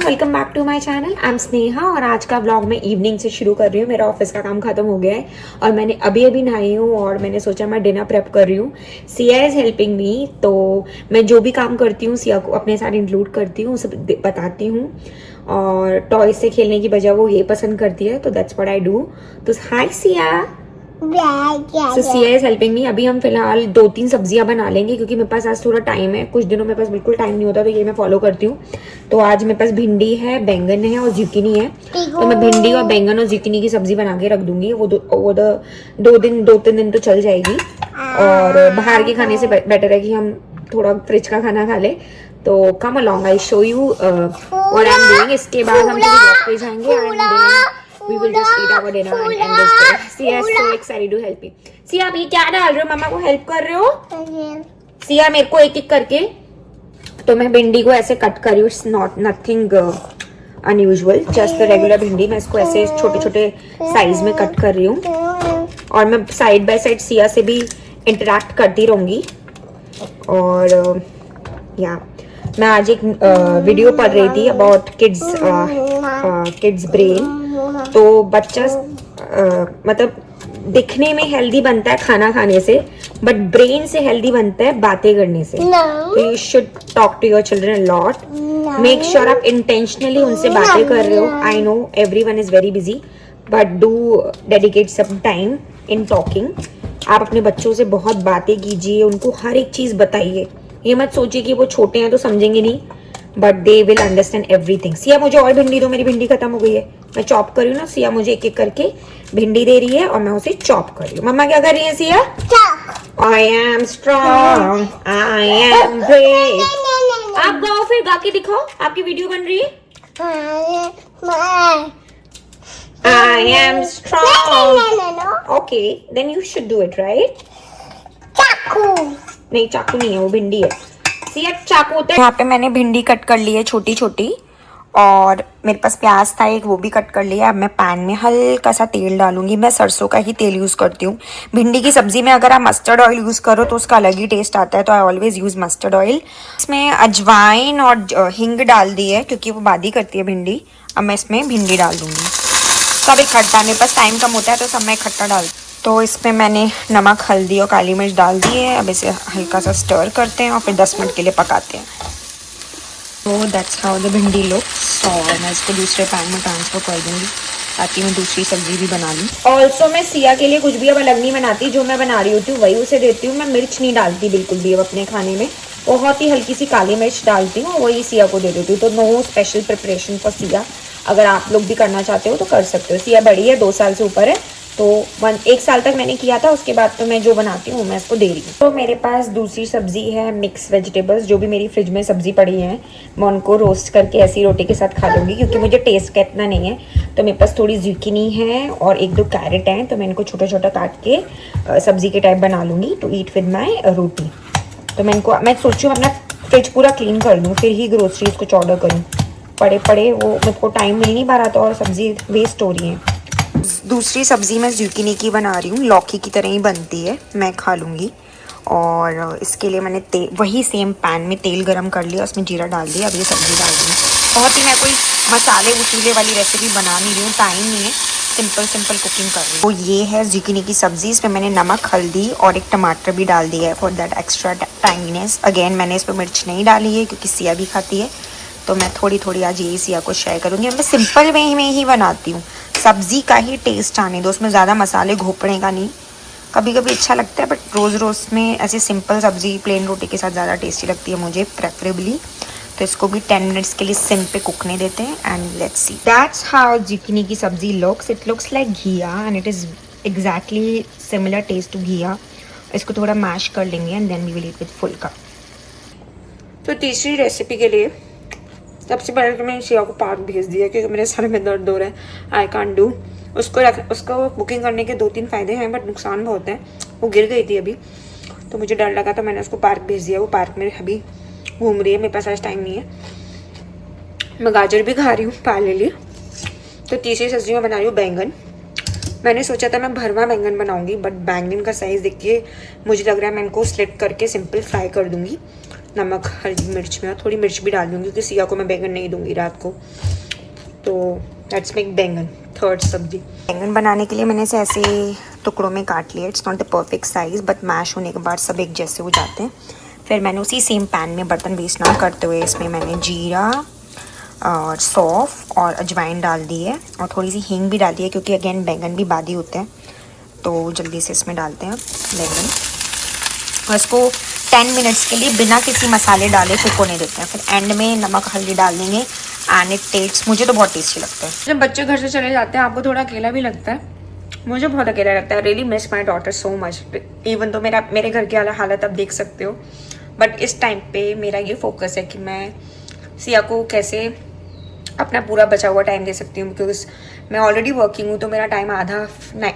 Welcome back to my channel. I am Sneha और आज का ब्लॉग मैं इवनिंग से शुरू कर रही हूँ। मेरा ऑफिस का काम खत्म हो गया है और मैंने अभी नहाई हूँ और मैंने सोचा मैं डिनर प्रेप कर रही हूँ। सिया इज़ हेल्पिंग मी, तो मैं जो भी काम करती हूँ सिया को अपने साथ इंक्लूड करती हूँ, सब बताती हूँ। और टॉय से खेलने की बजाय वो ये पसंद करती है, तो दैट्स व्हाट आई डू। तो हाय सिया, सो सिया इज हेल्पिंग मी। अभी हम फिलहाल 2-3 सब्जियां बना लेंगे क्योंकि मेरे पास आज थोड़ा टाइम है। कुछ दिनों मेरे पास बिल्कुल टाइम नहीं होता, तो ये मैं फॉलो करती हूँ। तो आज मेरे पास भिंडी है, बैंगन है और जुकीनी है। तो मैं भिंडी और बैंगन और जुकीनी की सब्जी बना के रख दूंगी। वो 2-3 दिन तो चल जाएगी। और बाहर के खाने से बेटर है कि हम थोड़ा फ्रिज का खाना खा ले। तो come along, I show you what I am doing. इसके बाद हम वॉक पे जाएंगे and we will just eat our dinner and end this day. Sia is so excited to help me. Sia, आप ये क्या डाल रहे हो? मम्मा को हेल्प कर रहे हो? सिया मेरे को एक एक करके, तो मैं भिंडी को ऐसे कट कर रही हूँ। It's not nothing unusual, just the regular भिंडी। मैं इसको ऐसे छोटे छोटे साइज में कट कर रही हूँ और मैं साइड बाय साइड सिया से भी इंटरेक्ट करती रहूंगी। और या मैं आज एक वीडियो पढ़ रही थी अबाउट किड्स ब्रेन। तो बच्चा मतलब दिखने में हेल्दी बनता है खाना खाने से, बट ब्रेन से हेल्दी बनता है बातें करने से। तो you should talk to your children lot. Make sure आप इंटेंशनली उनसे बातें कर रहे हो। I know everyone is very busy, but do dedicate some time in talking. आप अपने बच्चों से बहुत बातें कीजिए, उनको हर एक चीज बताइए। ये मत सोचिए कि वो छोटे हैं तो समझेंगे नहीं, but they will understand everything. Siya मुझे और भिंडी दो, मेरी भिंडी खत्म हो गई है। मैं चॉप कर रही हूँ ना, सिया मुझे एक एक करके भिंडी दे रही है और मैं उसे चॉप कर रही हूँ। मम्मा क्या कर रही है सिया? आई am strong, I am brave. आप गाओ, फिर गा के दिखाओ, आपकी वीडियो बन रही है। I am strong. Okay, then you should do it right. नहीं, चाकू नहीं है, वो भिंडी है। सिया चाकू होता है। यहाँ पे मैंने भिंडी कट कर ली है छोटी छोटी, और मेरे पास प्याज था एक, वो भी कट कर लिया। अब मैं पैन में हल्का सा तेल डालूंगी। मैं सरसों का ही तेल यूज़ करती हूँ। भिंडी की सब्जी में अगर आप मस्टर्ड ऑयल यूज़ करो तो उसका अलग ही टेस्ट आता है, तो I always use mustard oil. इसमें अजवाइन और हिंग डाल दी है क्योंकि वो बादी करती है भिंडी। अब मैं इसमें भिंडी डाल दूंगी। सब इकट्ठा, मेरे पास टाइम कम होता है तो सब मैं इकट्ठा डाल। तो इसमें मैंने नमक, हल्दी और काली मिर्च डाल दी है। अब इसे हल्का सा स्टर करते हैं और फिर 10 मिनट के लिए पकाते हैं। तो दैट्स हाउ द भिंडी लुक्स। और मैं इसको दूसरे पैन में ट्रांसफर कर दूंगी ताकि मैं दूसरी सब्जी भी बना लूँ। ऑल्सो मैं सिया के लिए कुछ भी अब अलग नहीं बनाती, जो मैं बना रही होती हूँ वही उसे देती हूँ। मैं मिर्च नहीं डालती बिल्कुल भी अब अपने खाने में। बहुत ही हल्की सी काली मिर्च डालती हूँ, वही सिया को दे देती हूँ। तो no special preparation for Siya. अगर आप लोग भी करना चाहते हो तो कर सकते हो। सिया बड़ी है, 2 साल से ऊपर है, तो 1 साल तक मैंने किया था। उसके बाद तो मैं जो बनाती हूँ मैं इसको दे रही हूँ। तो मेरे पास दूसरी सब्जी है मिक्स वेजिटेबल्स, जो भी मेरी फ्रिज में सब्जी पड़ी है मैं उनको रोस्ट करके ऐसी रोटी के साथ खा लूँगी क्योंकि मुझे टेस्ट का इतना नहीं है। तो मेरे पास थोड़ी जुकीनी है और 1-2 कैरेट हैं, तो मैं इनको छोटा छोटा काट के सब्जी के टाइप बना लूँगी टू ईट विद माई रोटी। तो मैं सोच रही हूँ अपना फ्रिज पूरा क्लीन कर लूँ, फिर ही ग्रोसरीज कुछ ऑर्डर करूँ। पड़े वो मेरे को टाइम मिल नहीं पा रहा था और सब्जी वेस्ट हो रही है। दूसरी सब्जी मैं जुकीनी की बना रही हूँ, लौकी की तरह ही बनती है, मैं खा लूँगी। और इसके लिए मैंने वही सेम पैन में तेल गरम कर लिया, उसमें जीरा डाल दिया। अब ये सब्जी डाल दी। बहुत ही मैं कोई मसाले वसूले वाली रेसिपी बना नहीं रही हूँ, टाइम नहीं है, सिंपल कुकिंग कर रही हूँ। तो ये है जुकीनी की सब्जी। इसमें मैंने नमक, हल्दी और एक टमाटर भी डाल दिया है फॉर दैट एक्स्ट्रा टाइमीनेस। अगेन मैंने इस पर मिर्च नहीं डाली है क्योंकि सिया भी खाती है, तो मैं थोड़ी आज यही सिया को शेयर करूँगी। मैं सिंपल वे में ही बनाती हूँ, सब्जी का ही टेस्ट आने दो, उसमें ज़्यादा मसाले घोपने का नहीं। कभी कभी अच्छा लगता है, बट रोज़ में ऐसी सिंपल सब्जी प्लेन रोटी के साथ ज़्यादा टेस्टी लगती है मुझे प्रेफरेबली। तो इसको भी 10 मिनट्स के लिए सिम पे कुकने देते हैं and let's see. That's how zucchini की सब्जी looks. It looks like ghiya and it is exactly similar taste to ghiya. इसको थोड़ा मैश कर लेंगे and then we will eat with phulka. तो तीसरी रेसिपी के लिए सबसे पहले तो मैंने सिया को पार्क भेज दिया क्योंकि मेरे सर में दर्द हो रहा है। I can't do. उसको बुकिंग करने के 2-3 फ़ायदे हैं, बट नुकसान बहुत है। वो गिर गई थी अभी, तो मुझे डर लगा, तो मैंने उसको पार्क भेज दिया। वो पार्क में अभी घूम रही है, मेरे पास आज टाइम नहीं है। मैं गाजर भी खा रही हूँ पैरेलली। तो तीसरी सब्जी में बना रही हूँ बैंगन। मैंने सोचा था मैं भरवा बैंगन बनाऊंगी, बट बैंगन का साइज़ देखिए, मुझे लग रहा है मैं इनको स्लिट करके सिंपल फ्राई कर दूंगी। नमक हल्दी मिर्च में, और थोड़ी मिर्च भी डाल दूँगी क्योंकि सिया को मैं बैंगन नहीं दूँगी रात को। तो लेट्स मेक बैंगन, थर्ड सब्जी। बैंगन बनाने के लिए मैंने इसे ऐसे टुकड़ों में काट लिया। It's not the perfect size but mash होने के बाद सब एक जैसे हो जाते हैं। फिर मैंने उसी सेम पैन में बर्तन वेस्ट ना करते हुए इसमें मैंने जीरा और सौंफ और अजवाइन डाल दी है, और थोड़ी सी हींग भी डाल दी है क्योंकि अगेन बैंगन भी बादी होते हैं। तो जल्दी से इसमें डालते हैं बैंगन, और इसको 10 मिनट्स के लिए बिना किसी मसाले डाले कुक होने देते हैं। फिर एंड में नमक हल्दी डाल देंगे एंड इट टेस्ट्स, मुझे तो बहुत टेस्टी लगता है। जब बच्चे घर से चले जाते हैं आपको थोड़ा अकेला भी लगता है, मुझे बहुत अकेला लगता है। Really miss my daughter so much, even तो मेरे घर की हालत आप देख सकते हो, बट इस टाइम पे मेरा ये फोकस है कि मैं सिया को कैसे अपना पूरा बचा हुआ टाइम दे सकती हूँ, क्योंकि मैं ऑलरेडी वर्किंग हूँ तो मेरा टाइम आधा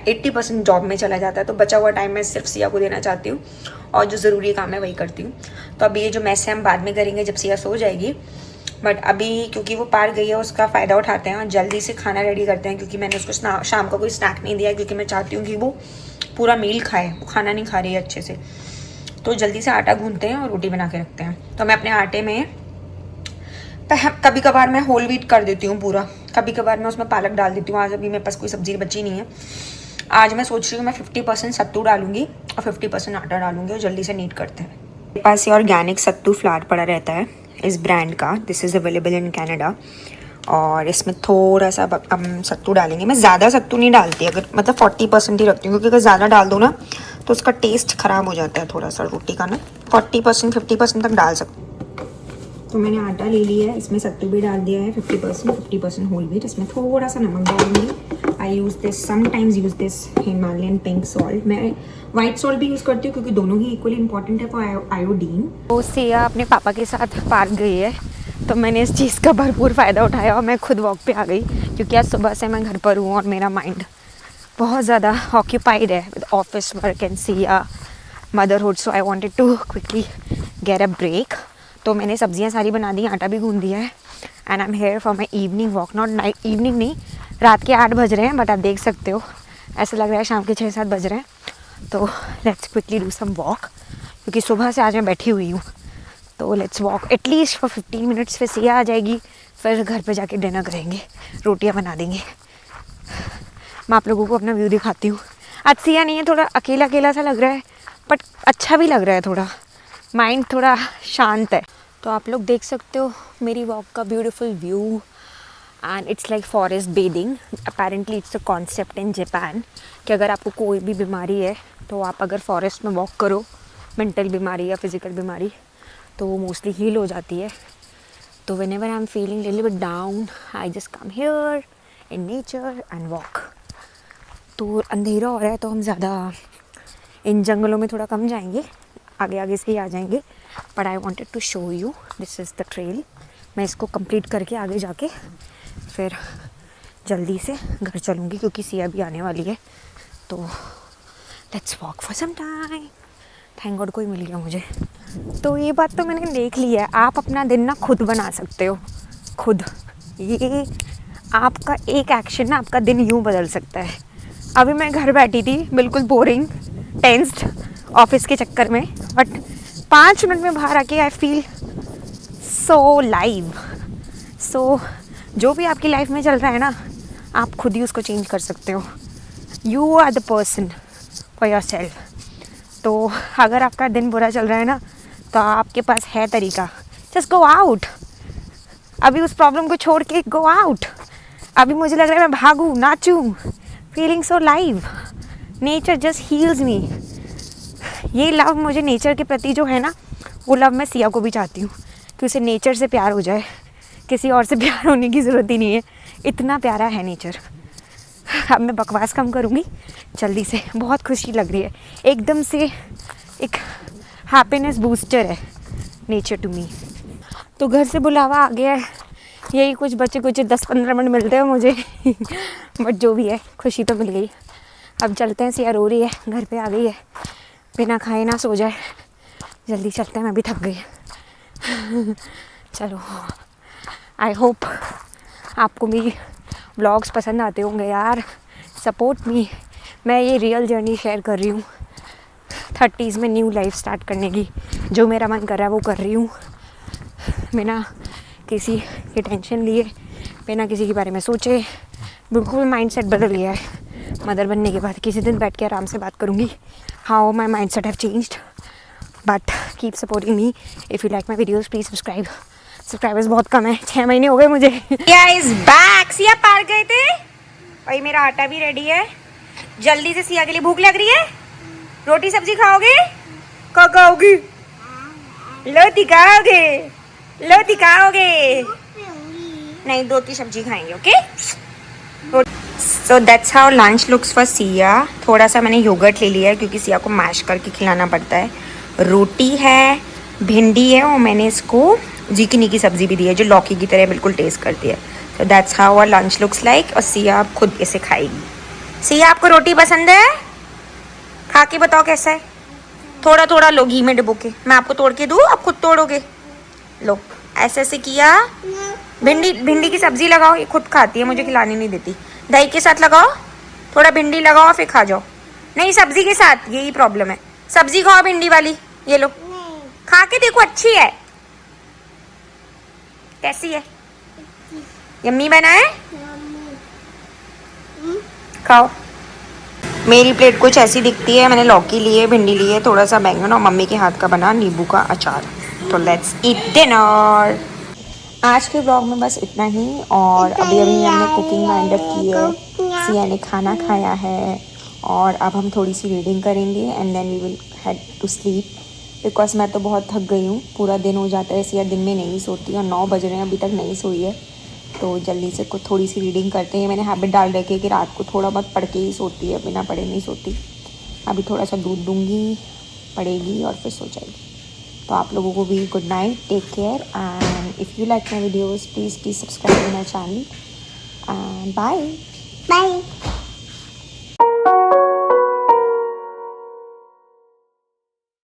80% जॉब में चला जाता है। तो बचा हुआ टाइम मैं सिर्फ सिया को देना चाहती हूँ, और जो ज़रूरी काम है वही करती हूँ। तो अभी ये जो मैस है हम बाद में करेंगे जब सिया सो जाएगी, बट अभी क्योंकि वो पार गई है उसका फ़ायदा उठाते हैं और जल्दी से खाना रेडी करते हैं, क्योंकि मैंने उसको शाम का कोई स्नैक नहीं दिया है, क्योंकि मैं चाहती हूँ कि वो पूरा मील खाए। वो खाना नहीं खा रही है अच्छे से, तो जल्दी से आटा गूंथते हैं और रोटी बना के रखते हैं। तो मैं अपने आटे में कभी कभार मैं होल व्हीट कर देती हूँ पूरा, कभी कभार मैं उसमें पालक डाल देती हूँ। आज अभी मेरे पास कोई सब्जी बची नहीं है। आज मैं सोच रही हूँ मैं 50% सत्तू डालूंगी और 50% आटा डालूंगी, और जल्दी से नीट करते हैं। मेरे पास ये ऑर्गेनिक सत्तू फ्लावर पड़ा रहता है इस ब्रांड का, this is available in Canada. और इसमें थोड़ा सा हम सत्तू डालेंगे। मैं ज़्यादा सत्तू नहीं डालती, अगर मतलब 40% ही रखती हूँ, क्योंकि अगर ज़्यादा डाल दो ना तो उसका टेस्ट ख़राब हो जाता है थोड़ा सा रोटी का ना। 40% 50% तक डाल सकते। तो मैंने आटा ले लिया है, इसमें सत्तू भी डाल दिया है 50% होल व्हीट। इसमें थोड़ा सा नमक डालूंगी। I use this, sometimes use this Himalayan pink salt. मैं वाइट सॉल्ट भी यूज़ करती हूँ क्योंकि दोनों ही इक्वली इंपॉर्टेंट है फॉर आयोडीन। तो सिया अपने पापा के साथ पार्क गई है, तो मैंने इस चीज़ का भरपूर फ़ायदा उठाया और मैं खुद वॉक पे आ गई, क्योंकि आज सुबह से मैं घर पर हूँ और मेरा माइंड बहुत ज़्यादा ऑक्यूपाइड है with office work and Siya motherhood. So I wanted to quickly get a break. तो मैंने सब्जियां सारी बना दी, आटा भी गूंद दिया है, and I am here for my evening walk. Not night, evening नहीं, रात के 8 बज रहे हैं, बट आप देख सकते हो ऐसा लग रहा है शाम के 6-7 बज रहे हैं। तो let's quickly do some walk, क्योंकि सुबह से आज मैं बैठी हुई हूँ। तो let's walk at least for 15 minutes. फिर सिया आ जाएगी, फिर घर पे जाके डिनर करेंगे, रोटियाँ बना देंगे। मैं आप लोगों को अपना व्यू दिखाती हूँ। आज सिया नहीं है, थोड़ा अकेला अकेला सा लग रहा है, बट अच्छा भी लग रहा है, थोड़ा माइंड थोड़ा शांत है। तो आप लोग देख सकते हो मेरी वॉक का beautiful view, and it's like forest bathing. Apparently it's a concept in Japan कि अगर आपको कोई भी बीमारी है तो आप अगर फॉरेस्ट में वॉक करो, मेंटल बीमारी या फिज़िकल बीमारी, तो वो मोस्टली हील हो जाती है। तो whenever I am feeling little bit down, I just come here in nature and walk. तो अंधेरा हो रहा है तो हम ज़्यादा इन जंगलों में थोड़ा कम जाएंगे, आगे आगे से ही आ जाएंगे, but I wanted to show you this is the trail. मैं इसको कंप्लीट करके आगे जाके फिर जल्दी से घर चलूँगी, क्योंकि सिया भी आने वाली है। तो let's walk for some time. Thank God कोई मिल गया मुझे। तो ये बात तो मैंने देख ली है, आप अपना दिन ना खुद बना सकते हो, खुद। ये आपका एक एक्शन ना आपका दिन यूँ बदल सकता है। अभी मैं घर बैठी थी बिल्कुल बोरिंग, टेंस्ड ऑफिस के चक्कर में, बट 5 मिनट में बाहर आके आई फील सो लाइव। सो जो भी आपकी लाइफ में चल रहा है ना, आप खुद ही उसको चेंज कर सकते हो। You are the person for yourself. तो अगर आपका दिन बुरा चल रहा है ना, तो आपके पास है तरीका, जस्ट गो आउट। अभी उस प्रॉब्लम को छोड़ के गो आउट। अभी मुझे लग रहा है मैं भागूँ, नाचूँ, feeling so live. Nature just heals me. ये लव मुझे नेचर के प्रति जो है ना, वो लव मैं सिया को भी चाहती हूँ कि उसे नेचर से प्यार हो जाए। किसी और से प्यार होने की ज़रूरत ही नहीं है, इतना प्यारा है नेचर। अब मैं बकवास कम करूँगी जल्दी से। बहुत खुशी लग रही है, एकदम से एक हैप्पीनेस बूस्टर है नेचर टू मी। तो घर से बुलावा आ गया है, यही कुछ बचे कुछ 10-15 मिनट मिलते हैं मुझे बट जो भी है खुशी तो मिल गई। अब चलते हैं, सिया रो रही है, घर पे आ गई है, बिना खाए ना सो जाए। जल्दी चलते हैं, मैं भी थक गई चलो। आई होप आपको मेरी व्लॉग्स पसंद आते होंगे यार, सपोर्ट मी। मैं ये रियल जर्नी शेयर कर रही हूँ 30s में न्यू लाइफ स्टार्ट करने की। जो मेरा मन कर रहा है वो कर रही हूँ, बिना किसी की टेंशन लिए, बिना किसी के बारे में सोचे। बिल्कुल माइंडसेट बदल गया है मदर बनने के बाद। किसी दिन बैठ के आराम से बात करूँगी how my mindset have changed. But keep supporting me. If you like my videos please subscribe. Subscribers बहुत कम है, 6 महीने हो गए मुझे। Siya is back. सिया पार गए थे। भाई मेरा आटा भी रेडी है। जल्दी से सिया के लिए भूख लग रही है। रोटी सब्जी खाओगे? क्या खाओगी? लोटी खाओगे? लोटी खाओगे? नहीं, रोटी सब्जी खाएंगे। Okay, so that's how lunch looks for Siya. थोड़ा सा मैंने योगर्ट ले लिया है क्योंकि सिया को मैश करके खिलाना पड़ता है। रोटी है, भिंडी है और मैंने इसको जीकिनी की सब्जी भी दी है जो लौकी की तरह बिल्कुल टेस्ट करती है। So that's how our lunch looks like. और सिया आप खुद इसे खाएगी। सिया आपको रोटी पसंद है? खा के बताओ कैसा है। थोड़ा थोड़ा लो घी में डुबो के। मैं आपको तोड़ के दूँ, आप खुद तोड़ोगे? लो, ऐसे ऐसे किया। भिंडी की सब्जी लगाओ, ये खुद खाती है, मुझे खिलानी नहीं देती। दही के साथ लगाओ, थोड़ा भिंडी लगाओ फिर खा जाओ। नहीं, सब्जी के साथ, यही प्रॉब्लम है। सब्जी खाओ भिंडी वाली, ये लो खा के देखो, अच्छी है। कैसी है? यम्मी बना है? खाओ। मेरी प्लेट कुछ ऐसी दिखती है। मैंने लौकी ली है, भिंडी ली है, थोड़ा सा बैंगन और मम्मी के हाथ का बना नींबू का अचार। तो लेट्स ईट डिनर। आज के ब्लॉग में बस इतना ही। और अभी हमने कुकिंग वाइंड अप की है। सिया ने खाना खाया है और अब हम थोड़ी सी रीडिंग करेंगे and then we will head to sleep. Because मैं तो बहुत थक गई हूँ, पूरा दिन हो जाता है। सिया दिन में नहीं सोती और 9 बज रहे हैं, अभी तक नहीं सोई है। तो जल्दी से कुछ थोड़ी सी रीडिंग करते हैं। मैंने हैबिट डाल रखी है कि रात को थोड़ा बहुत पढ़ के ही सोती है, बिना पढ़े नहीं सोती। अभी थोड़ा सा दूध दूँगी, पढ़ेगी और फिर सो जाएगी। तो आप लोगों को भी good night, take care and if you like my videos please subscribe to my channel and bye bye.